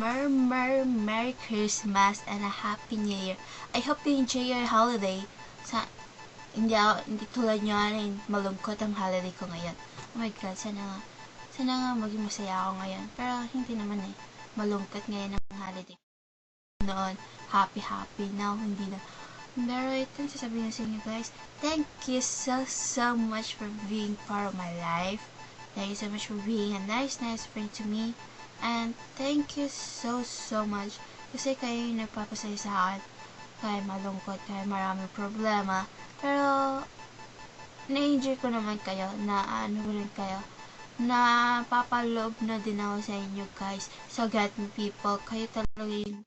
Merry Christmas and a Happy New Year. I hope you enjoy your holiday. Hindi tulad nyo malungkot ang holiday ko ngayon. Oh my God, sana nga maging masaya ako ngayon. Pero hindi naman malungkot ngayon ang holiday. Noon, happy, now hindi na. Pero ito sasabihin sa inyo guys, thank you so much for being part of my life. Thank you so much for being a nice friend to me. And thank you so much kasi kayo yung nagpapasaya sa akin. Kaya malungkot, kaya maraming problema. Pero na-enjoy ko naman kayo, na papaloob na din ako sa inyo guys. So Get Me people, kayo talaga yung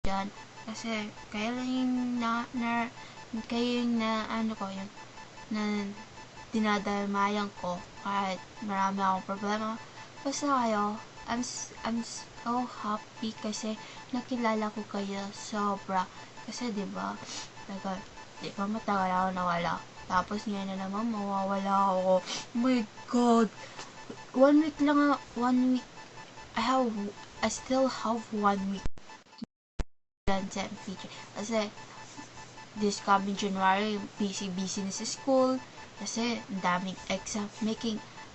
dyan. Kasi kayo lang yung dinadalmayan ko kahit marami akong problema. Basta kayo, I'm so happy kasi nakilala ko kayo sobra. Kasi diba matagal ako nawala. Tapos ngayon na naman mawawala ako. Oh my God! 1 week lang, 1 week. I still have 1 week. Kasi this coming January, busy na sa school. Kasi ang daming exam.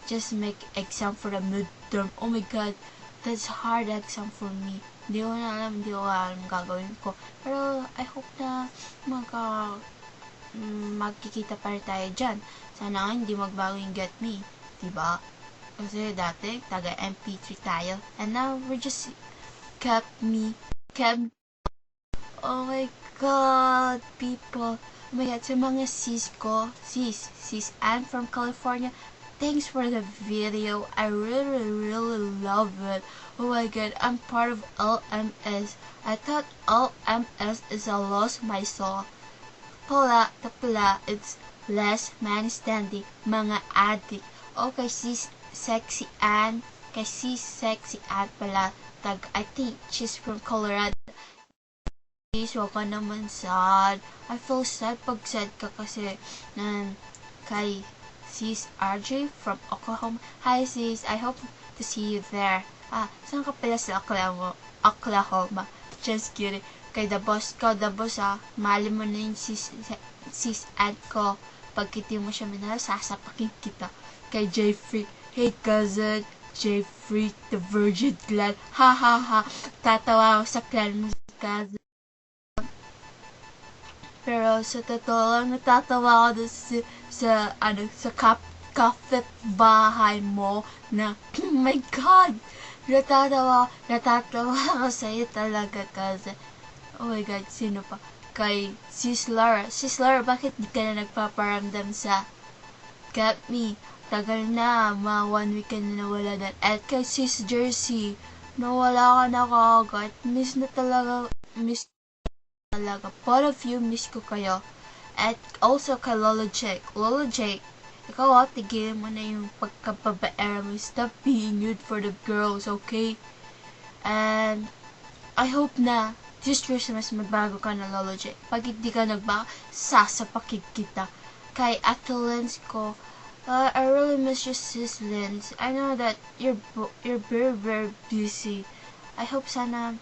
Just make exam for the midterm. Oh my God, that's hard exam for me. Hindi ko alam gagawin ko. Pero I hope na magkikita pa rin tayo dyan. Sana nga hindi magbago yung Get Me. Diba? Kasi dati, taga MP3 tayo. And now, we're just kept oh my God, people. Oh my God, sa mga sis ko, sis Anne from California, thanks for the video. I really love it. Oh my God, I'm part of LMS. I thought LMS is a lost my soul. It's less man standing, mga addict. Okay, sis Sexy Anne. Kay sis Sexy Anne pala. I think she's from Colorado. Please, wag ka naman sad. I feel sad pag sad ka kasi kay sis RJ from Oklahoma. Hi sis, I hope to see you there. Saan ka pala sa Oklahoma? Just kidding. Kay the boss mali mo na yung sis Ann ko. Pag kiti mo siya minala, sasapakin kita. Kay Jeffrey, hey cousin, Jeffrey, the virgin clan. Ha. Tatawa ako sa clan mo, cousin. Pero sa totoo lang, natatawa ako sa kapitbahay mo na, oh my God! Natatawa ako sa'yo talaga kasi, oh my God, sino pa? Kay Sis Laura. Sis Laura, bakit di ka na nagpaparamdam sa Get Me? Tagal na, 1 week ka na nawala na. At kay Sis Jersey, nawala ka na kagad. Miss talaga. Both of you, miss ko kayo. At also kay Lolo Jake, ikaw tigilin mo na yung pagkababaera mo. Stop being nude for the girls, okay? And I hope na this Christmas magbago ka na, Lolo Jake. Pag hindi ka nagbago, sasapakin kita. Kay Ate Lens ko, I really miss you, sis Lens. I know that you're very busy. I hope sana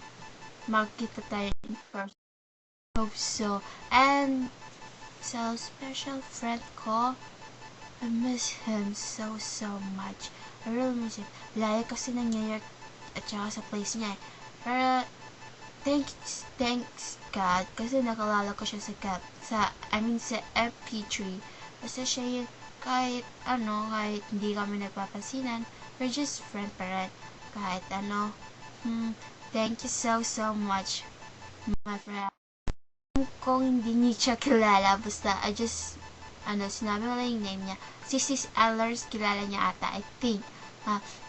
magkita tayo in person. Hope so. And so special friend ko, I miss him so much. I really miss him. Layo kasi ng New York at saka sa place niya. Pero thanks God kasi nakalala ko siya sa MP3. Kasi siya yun, kahit hindi kami nagpapansinan, we're just friend pa rin. Kahit thank you so much, my friend. Kung hindi niyo siya kilala, basta I just sinabi ko lang yung name niya. Si Sis Allers, kilala niya ata, I think.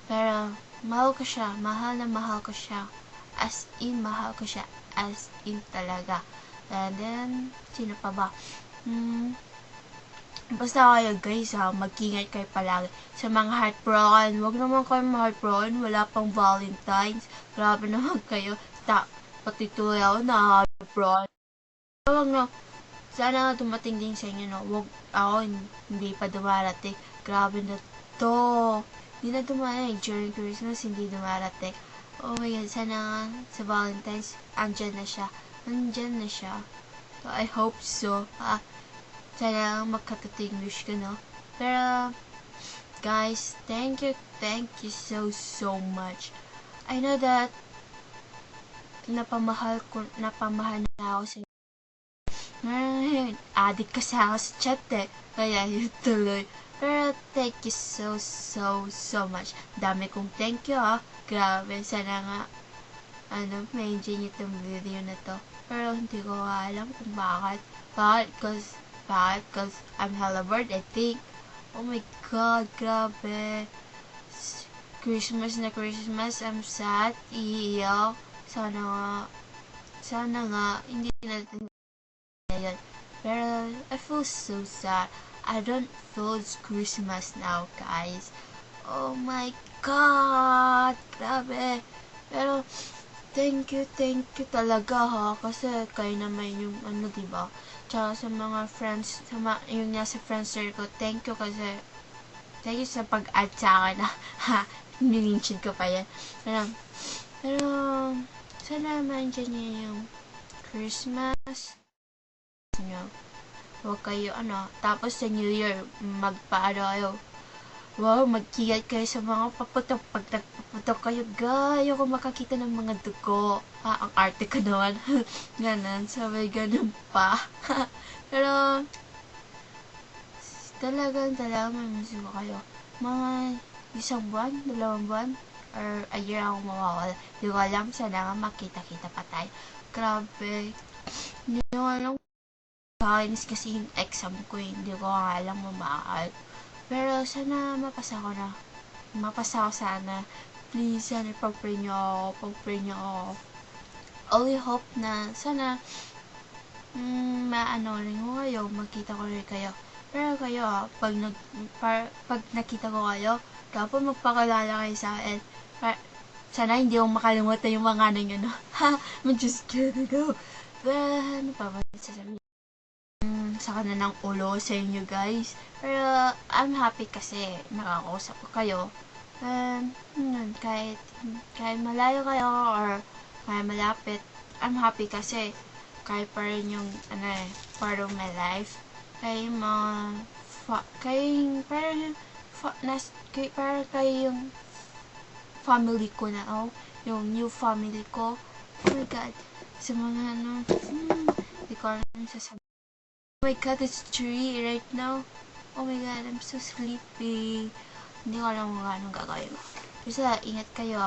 Pero mahal ko siya, mahal ko siya. As in talaga. And then, sino pa ba? Basta kayo guys, mag-ingat kayo palagi sa mga heartbroken. Huwag naman kayo heartbroken, wala pang Valentine's. Grabe naman kayo. Pati tuloy ako na heartbroken. Sana dumating din sa inyo, no? Wag ako, hindi pa dumarating. Grabe na to. Hindi na dumarating. During Christmas, hindi dumarating. Oh my God, sana nga sa Valentine's, andyan na siya. Andyan na siya. So, I hope so. Sana makatutinglish ka, no? Pero, guys, thank you so much. I know that napamahal na ako sa addict kasi ako sa chat eh. Kaya yun tuloy. Pero thank you so much. Dami kong thank you Grabe, sana nga ma-enjoy niyo itong video na to. Pero hindi ko alam kung bakit. Cause I'm hella bored, I think. Oh my God, grabe. Christmas na Christmas, I'm sad, iiyak. Sana nga, hindi natin yun. Pero, I feel so sad. I don't feel it's Christmas now, guys. Oh my God! Grabe! Pero, thank you talaga kasi kayo naman yung diba? Tsaka sa mga friends, yung nasa friends circle, thank you sa pag-add sa akin nilinchid ko pa yan. Pero sana ma-enjoy niyo yung Christmas nyo. Huwag kayo tapos sa New Year, kayo. Wow, magkiyat kayo sa mga paputok. Pag nagpaputok kayo, ayoko makakita ng mga dugo. Ang arte ko naman. Ganon, sabay ganon pa. Pero, talagang may musiko kayo. Mga isang buwan, 2 buwan, or a year akong mawawala. Hindi ko alam, sana nga makita-kita pa tayo. Grabe. Hindi ko alam kasi yung exam ko, hindi ko alam bakit. Pero sana mapasa ko sana. Please, sana pag-pray niyo ako. Only hope na sana rin ko kayo, makita ko rin kayo. Pero kayo pag nakita ko kayo, dapat magpakilala kayo sa akin. Sana hindi ko makalimutan yung mga nang I'm just kidding. Pero ano pa ba sasabihin? Sa ng ulo sa inyo guys. Pero I'm happy kasi nakakausap ko kayo. Kahit malayo kayo or kahit malapit, I'm happy kasi kahit pa rin yung part of my life. Kayo yung family ko na yung new family ko. Oh my God, sa mga hindi ko alam sasabihin. Oh my God, it's 3 right now. Oh my God, I'm so sleepy. Hindi ko alam kung anong gagawin ko. Basta, ingat kayo